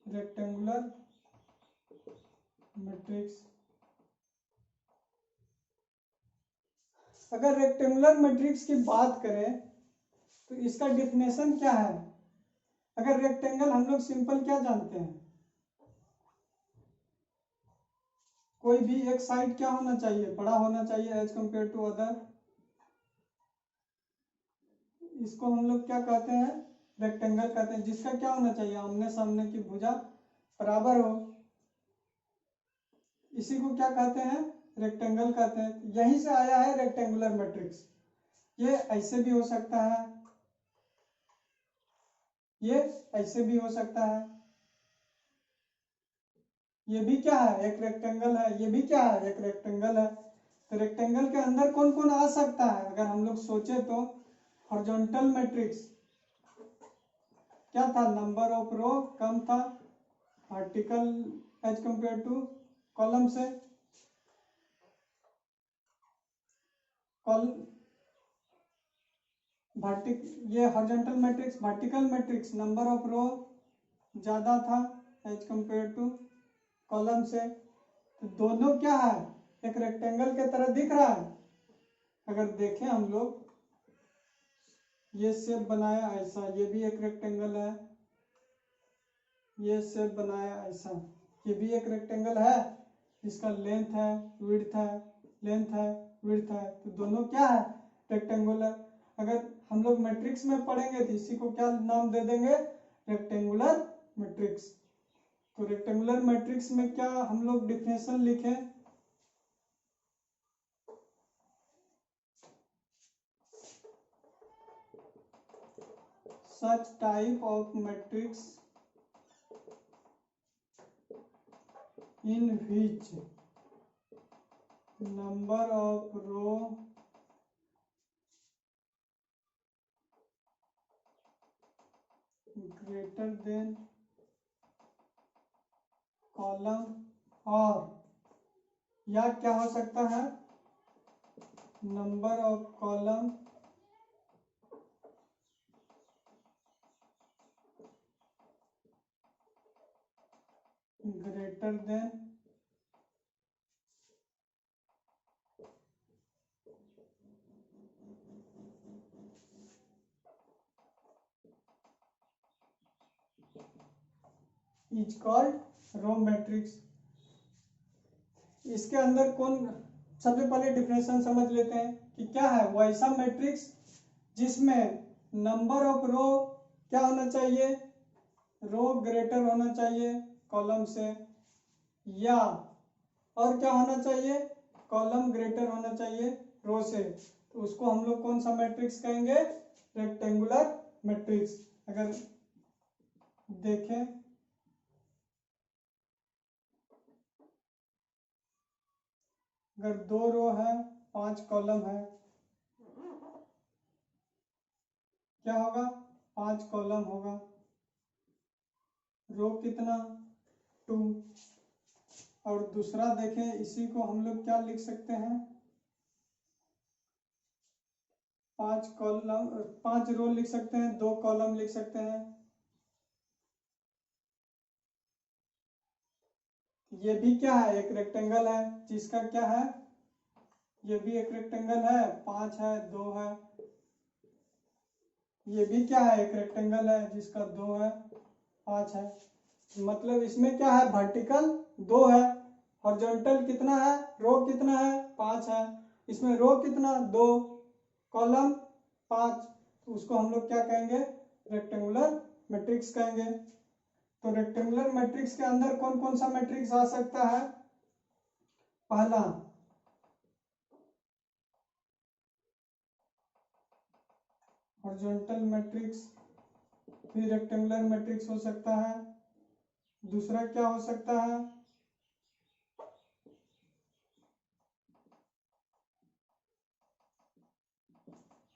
रेक्टेंगुलर मैट्रिक्स, अगर रेक्टेंगुलर मैट्रिक्स की बात करें तो इसका डिफिनेशन क्या है? अगर रेक्टेंगल हम लोग सिंपल क्या जानते हैं, कोई भी एक साइड क्या होना चाहिए, बड़ा होना चाहिए एज कंपेयर टू अदर। इसको हम लोग क्या कहते हैं, रेक्टेंगल कहते हैं, जिसका क्या होना चाहिए, आमने सामने की भुजा बराबर हो, इसी को क्या कहते हैं, रेक्टेंगल कहते हैं। यहीं से आया है रेक्टेंगुलर मैट्रिक्स। ये ऐसे भी हो सकता है, ये ऐसे भी हो सकता है, ये भी क्या है, एक रेक्टेंगल है, ये भी क्या है, एक रेक्टेंगल है। तो रेक्टेंगल के अंदर कौन कौन आ सकता है, अगर हम लोग सोचे तो हॉरिजॉन्टल मैट्रिक्स क्या था, नंबर ऑफ रो कम था, vertical as compare to column से, ये horizontal matrix, vertical matrix number of row ज्यादा था एज कंपेयर टू कॉलम से। तो दोनों क्या है, एक रेक्टेंगल के तरह दिख रहा है। अगर देखें हम लोग, ये शेप बनाया ऐसा, ये भी एक रेक्टेंगल है, ये शेप बनाया ऐसा, ये भी एक रेक्टेंगल है, इसका लेंथ है, विड्थ है, लेंथ है, विड्थ है, तो दोनों क्या है, रेक्टेंगुलर। अगर हम लोग मैट्रिक्स में पढ़ेंगे तो इसी को क्या नाम दे देंगे, रेक्टेंगुलर मैट्रिक्स। तो रेक्टेंगुलर मैट्रिक्स में क्या हम लोग डिफिनेशन लिखें, such type of matrix in which number of row greater than column, और या क्या हो सकता है, number of column greater than is called row matrix. इसके अंदर कौन, सबसे पहले डिफिनेशन समझ लेते हैं कि क्या है, वैसा मैट्रिक्स जिसमें नंबर ऑफ रो क्या होना चाहिए, रो ग्रेटर होना चाहिए कॉलम से, या और क्या होना चाहिए, कॉलम ग्रेटर होना चाहिए रो से। तो उसको हम लोग कौन सा मैट्रिक्स कहेंगे, रेक्टेंगुलर मैट्रिक्स। अगर देखें, अगर 2 रो है 5 कॉलम है, क्या होगा, 5 कॉलम होगा, रो कितना 2। और दूसरा देखें, इसी को हम लोग क्या लिख सकते हैं, 5 कॉलम 5 रो लिख सकते हैं, 2 कॉलम लिख सकते हैं। ये भी क्या है, एक रेक्टेंगल है, जिसका क्या है, ये भी एक रेक्टेंगल है, 5 है, 2 है। ये भी क्या है, एक रेक्टेंगल है, जिसका 2 है, 5 है। मतलब इसमें क्या है, वर्टिकल 2 है, हॉरिजॉन्टल कितना है, रो कितना है, 5 है, इसमें रो कितना 2, कॉलम 5। तो उसको हम लोग क्या कहेंगे, रेक्टेंगुलर मैट्रिक्स कहेंगे। तो रेक्टेंगुलर मैट्रिक्स के अंदर कौन कौन सा मैट्रिक्स आ सकता है, पहला हॉरिजॉन्टल मैट्रिक्स, फिर रेक्टेंगुलर मैट्रिक्स हो सकता है। दूसरा क्या हो सकता है,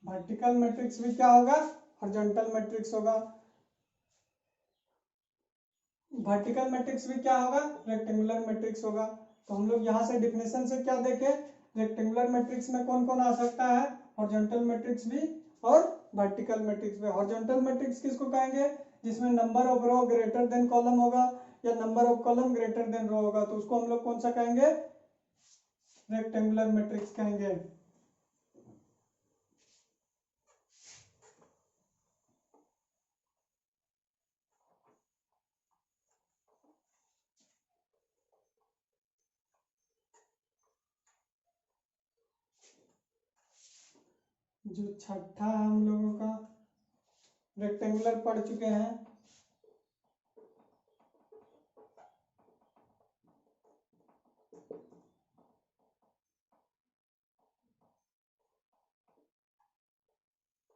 वर्टिकल मैट्रिक्स भी क्या होगा, हॉरिजॉन्टल मैट्रिक्स होगा। वर्टिकल मैट्रिक्स भी क्या होगा, रेक्टेंगुलर मैट्रिक्स होगा। तो हम लोग यहाँ से डिफिनेशन से क्या देखें, रेक्टेंगुलर मैट्रिक्स में कौन कौन आ सकता है, हॉरिजॉन्टल मैट्रिक्स भी और वर्टिकल मैट्रिक्स भी। हॉरिजॉन्टल मैट्रिक्स किसको कहेंगे, जिसमें number of row greater than column होगा, या number of column greater than row होगा, तो उसको हम लोग कौन सा कहेंगे, रेक्टेंगुलर मैट्रिक्स कहेंगे। जो छठा है हम लोगों का रेक्टेंगुलर पढ़ चुके हैं।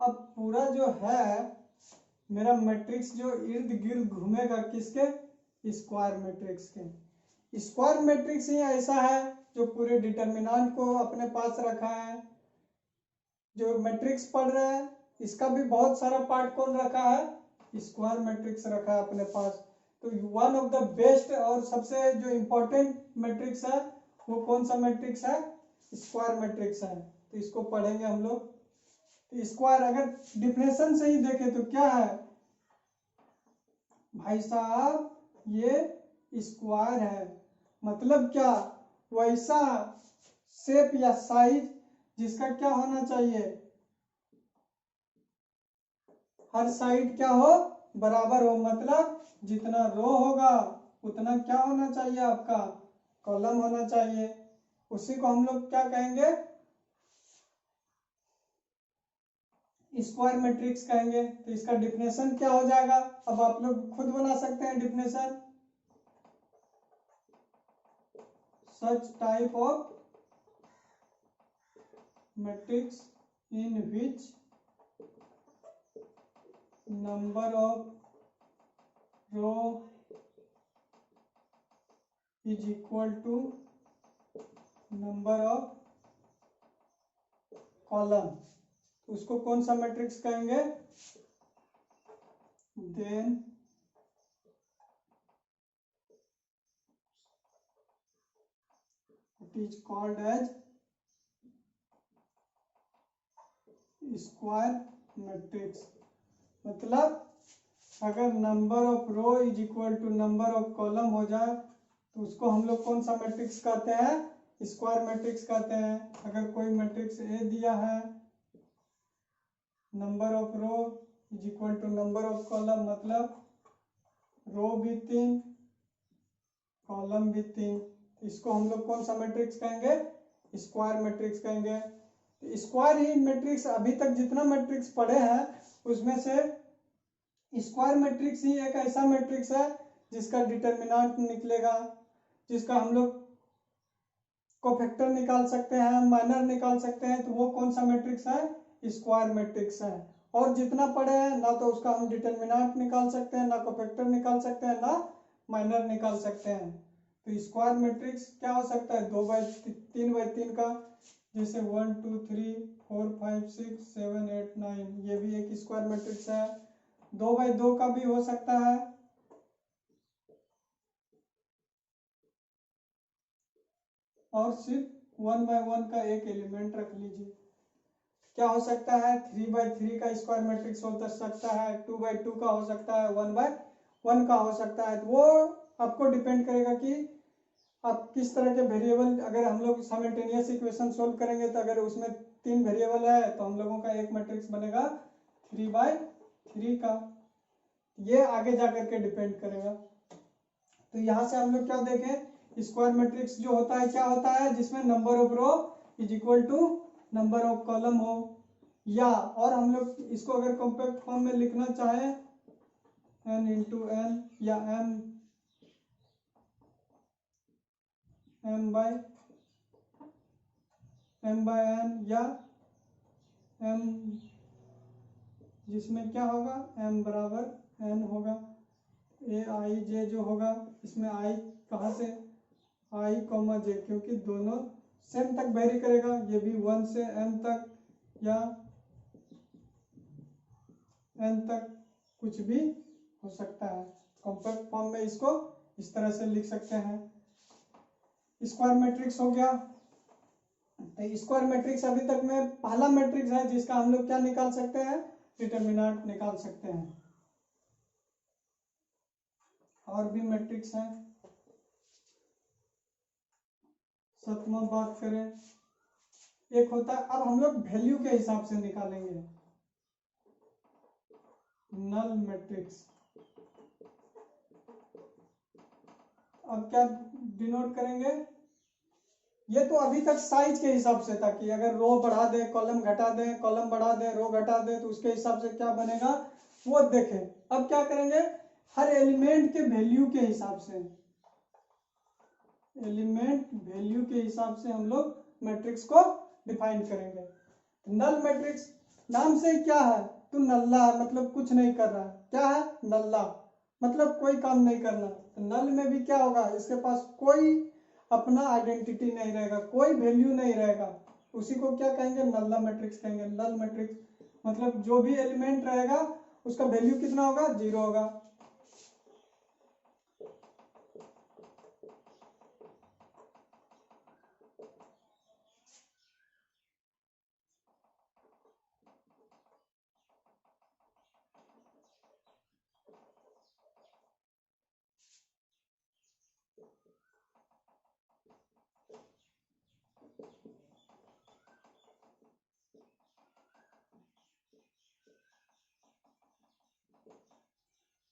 अब पूरा जो है मेरा मैट्रिक्स जो इर्द गिर्द घूमेगा किसके, स्क्वायर मैट्रिक्स के। स्क्वायर मैट्रिक्स ही ऐसा है जो पूरे डिटर्मिनेंट को अपने पास रखा है। जो मैट्रिक्स पढ़ रहे हैं इसका भी बहुत सारा पार्ट कौन रखा है, स्क्वायर मैट्रिक्स रखा है अपने पास। तो वन ऑफ द बेस्ट और सबसे जो इम्पोर्टेंट मैट्रिक्स है वो कौन सा मैट्रिक्स है, स्क्वायर मैट्रिक्स है। तो इसको पढ़ेंगे हम लोग। तो स्क्वायर अगर डिफिनेशन से ही देखें तो क्या है भाई साहब, ये स्क्वायर है। मतलब क्या, वैसा शेप या साइज जिसका क्या होना चाहिए, हर साइड क्या हो, बराबर हो। मतलब जितना रो होगा उतना क्या होना चाहिए, आपका कॉलम होना चाहिए। उसी को हम लोग क्या कहेंगे, स्क्वायर मैट्रिक्स कहेंगे। तो इसका डिफिनेशन क्या हो जाएगा, अब आप लोग खुद बना सकते हैं definition. Such type of matrix in which number of row is equal to number of column. उसको कौन सा मैट्रिक्स कहेंगे, then it is called as square matrix. मतलब अगर number of row is equal to number of column हो जाए तो उसको हम लोग कौन सा मैट्रिक्स कहते हैं, स्क्वायर मैट्रिक्स कहते हैं। अगर कोई मैट्रिक्स ए दिया है, number of row is equal to number of column, मतलब रो भी 3 कॉलम भी 3, इसको हम लोग कौन सा मैट्रिक्स कहेंगे, स्क्वायर मैट्रिक्स कहेंगे। तो स्क्वायर ही मैट्रिक्स अभी तक जितना मैट्रिक्स पढ़े हैं उसमें से स्क्वायर मैट्रिक्स ही एक ऐसा मैट्रिक्स है जिसका डिटर्मिनेंट निकलेगा, जिसका हम लोग कोफैक्टर निकाल सकते हैं, माइनर निकाल सकते हैं। तो वो कौन सा मैट्रिक्स है, स्क्वायर मैट्रिक्स है। और जितना पढ़े हैं ना तो उसका हम डिटर्मिनेंट निकाल सकते हैं, ना कोफैक्टर निकाल सकते हैं, ना माइनर निकाल सकते हैं। तो स्क्वायर मैट्रिक्स क्या हो सकता है, 3 बाई 3 का, जैसे 1 2 3 4 5 6 7 8 9, ये भी एक स्क्वायर मैट्रिक्स है। 2 बाई 2 का भी हो सकता है, और सिर्फ 1 बाई 1 का एक एलिमेंट रख लीजिए। क्या हो सकता है, 3 बाई 3 का स्क्वायर मैट्रिक्स हो सकता है, 2 बाई 2 का हो सकता है, 1 बाई 1 का हो सकता है। तो वो आपको डिपेंड करेगा कि आप किस तरह के वेरिएबल, अगर हम लोग साइमल्टेनियस इक्वेशन सोल्व करेंगे तो अगर उसमें 3 वेरिएबल है तो हम लोगों का एक मैट्रिक्स बनेगा 3 बाई 3 का। ये आगे जाकर के डिपेंड करेगा। तो यहाँ से हम लोग क्या देखें, स्क्वायर मैट्रिक्स जो होता है क्या होता है, जिसमें number of row is equal to number of column हो, या और हम लोग इसको अगर कॉम्पैक्ट फॉर्म में लिखना चाहें n इंटू एन, या m बाई n, या m जिसमें क्या होगा, m बराबर n होगा। ए आई जे जो होगा, इसमें i कहाँ से, i कॉमा जे, क्योंकि दोनों सेम तक वेरी करेगा। ये भी 1 से m तक या n तक कुछ भी हो सकता है। कॉम्पैक्ट फॉर्म में इसको इस तरह से लिख सकते हैं। स्क्वायर मैट्रिक्स हो गया। तो स्क्वायर मैट्रिक्स अभी तक में पहला मैट्रिक्स है जिसका हम लोग क्या निकाल सकते हैं, डिटर्मिनेंट निकाल सकते हैं। और भी मैट्रिक्स है। 7वां बात करें, एक होता है, अब हम लोग वैल्यू के हिसाब से निकालेंगे, नल मैट्रिक्स। अब क्या डिनोट करेंगे, ये तो अभी तक साइज के हिसाब से था कि अगर रो बढ़ा दें, कॉलम घटा दें, कॉलम बढ़ा दें, रो घटा दें, तो उसके हिसाब से क्या बनेगा वो देखें। अब क्या करेंगे, हर एलिमेंट के वैल्यू के हिसाब से, एलिमेंट वैल्यू के हिसाब से हम लोग मैट्रिक्स को डिफाइन करेंगे। नल मैट्रिक्स नाम से क्या है, तो नल्ला है, मतलब कुछ नहीं कर रहा है। क्या है, नल्ला, मतलब कोई काम नहीं करना। तो नल में भी क्या होगा, इसके पास कोई अपना आइडेंटिटी नहीं रहेगा, कोई वैल्यू नहीं रहेगा, उसी को क्या कहेंगे, नल्ला मैट्रिक्स कहेंगे। नल मैट्रिक्स मतलब जो भी एलिमेंट रहेगा उसका वैल्यू कितना होगा, 0 होगा।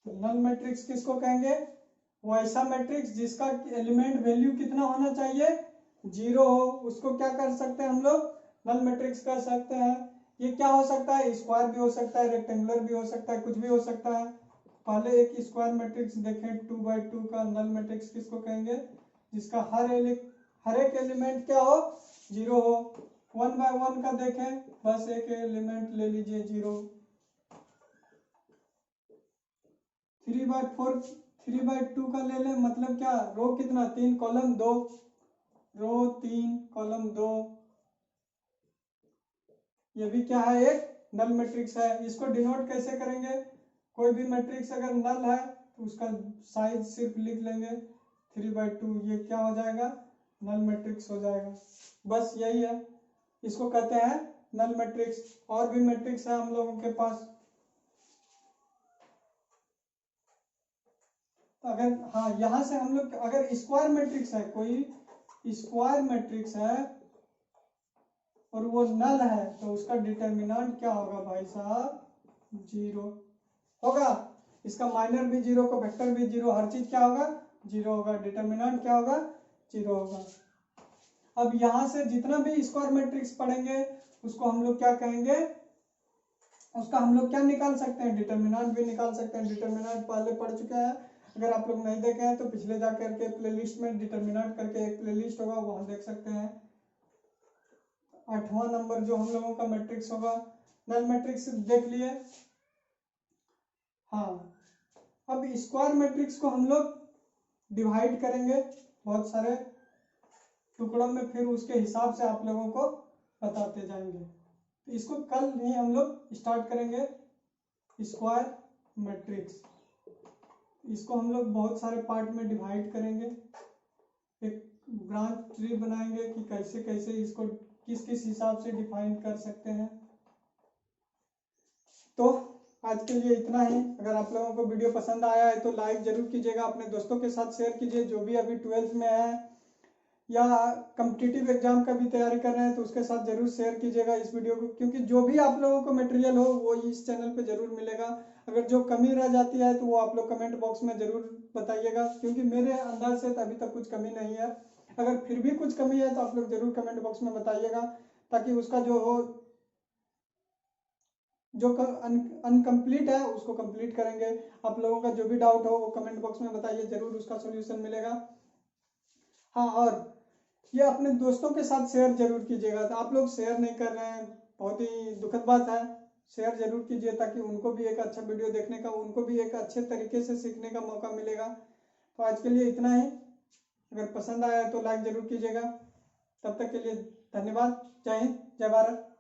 नल मैट्रिक्स किसको कहेंगे, वो ऐसा मैट्रिक्स जिसका एलिमेंट वैल्यू कितना होना चाहिए, 0 हो, उसको क्या कर सकते हैं हम लोग, नल मैट्रिक्स कर सकते हैं। ये क्या हो सकता है, स्क्वायर भी हो सकता है, रेक्टेंगुलर भी हो सकता है, कुछ भी हो सकता है। पहले एक स्क्वायर मैट्रिक्स देखें, 2 by 2 का नल मैट्रिक्स किसको कहेंगे, जिसका हर एक एलिमेंट क्या हो, 0 हो। 1 by 1 का देखें, बस एक एलिमेंट ले लीजिए 0। 3 by 2 का ले लें, मतलब क्या, रो कितना, 3 कॉलम 2, रो 3 कॉलम 2, ये भी क्या है, एक नल मैट्रिक्स है। इसको डिनोट कैसे करेंगे, कोई भी मैट्रिक्स अगर नल है तो उसका साइज सिर्फ लिख लेंगे 3 by 2, ये क्या हो जाएगा, नल मैट्रिक्स हो जाएगा। बस यही है, इसको कहते हैं नल मैट्रिक्स। और भी मैट्रिक्स है हम लोगों के पास, तो अगर हाँ यहां से हम लोग अगर स्क्वायर मैट्रिक्स है, कोई स्क्वायर मैट्रिक्स है और वो नल है, तो उसका डिटर्मिनेंट क्या होगा भाई साहब, 0 होगा। इसका माइनर भी 0 को वेक्टर भी 0, हर चीज क्या होगा, 0 होगा। डिटर्मिनेंट क्या होगा, 0 होगा। अब यहां से जितना भी स्क्वायर मैट्रिक्स पढ़ेंगे उसको हम लोग क्या कहेंगे, उसका हम लोग क्या निकाल सकते हैं, डिटर्मिनेंट भी निकाल सकते हैं। डिटर्मिनेंट पहले पढ़ चुके हैं, अगर आप लोग नहीं देखे हैं तो पिछले जाकर के प्लेलिस्ट में डिटर्मिनेंट करके एक प्लेलिस्ट होगा, वहां देख सकते हैं। 8वां नंबर जो हम लोगों का मैट्रिक्स होगा, नल मैट्रिक्स देख लिए। हाँ, अब स्क्वायर मैट्रिक्स को हम लोग डिवाइड करेंगे बहुत सारे टुकड़ों में, फिर उसके हिसाब से आप लोगों को बताते जाएंगे। तो इसको कल ही हम लोग स्टार्ट करेंगे, स्क्वायर मैट्रिक्स। इसको हम लोग बहुत सारे पार्ट में डिवाइड करेंगे, एक ब्रांच ट्री बनाएंगे कि कैसे कैसे इसको किस किस हिसाब से डिफाइन कर सकते हैं। तो आज के लिए इतना ही। अगर आप लोगों को वीडियो पसंद आया है तो लाइक जरूर कीजिएगा, अपने दोस्तों के साथ शेयर कीजिए, जो भी अभी 12th में है या कॉम्पिटिटिव एग्जाम का भी तैयारी कर रहे हैं तो उसके साथ जरूर शेयर कीजिएगा इस वीडियो को, क्योंकि जो भी आप लोगों को मटेरियल हो वो इस चैनल पे जरूर मिलेगा। अगर जो कमी रह जाती है तो वो आप लोग कमेंट बॉक्स में जरूर बताइएगा, क्योंकि मेरे अंदाज से अभी तक कुछ कमी नहीं है। अगर फिर भी कुछ कमी है तो आप लोग जरूर कमेंट बॉक्स में बताइएगा, ताकि उसका जो हो, जो अनकम्प्लीट है उसको कंप्लीट करेंगे। आप लोगों का जो भी डाउट हो वो कमेंट बॉक्स में बताइए, जरूर उसका सोल्यूशन मिलेगा। हाँ, और ये अपने दोस्तों के साथ शेयर जरूर कीजिएगा, तो आप लोग शेयर नहीं कर रहे हैं, बहुत ही दुखद बात है। शेयर जरूर कीजिए ताकि उनको भी एक अच्छा वीडियो देखने का, उनको भी एक अच्छे तरीके से सीखने का मौका मिलेगा। तो आज के लिए इतना ही, अगर पसंद आया तो लाइक जरूर कीजिएगा। तब तक के लिए धन्यवाद। जय हिंद, जय भारत।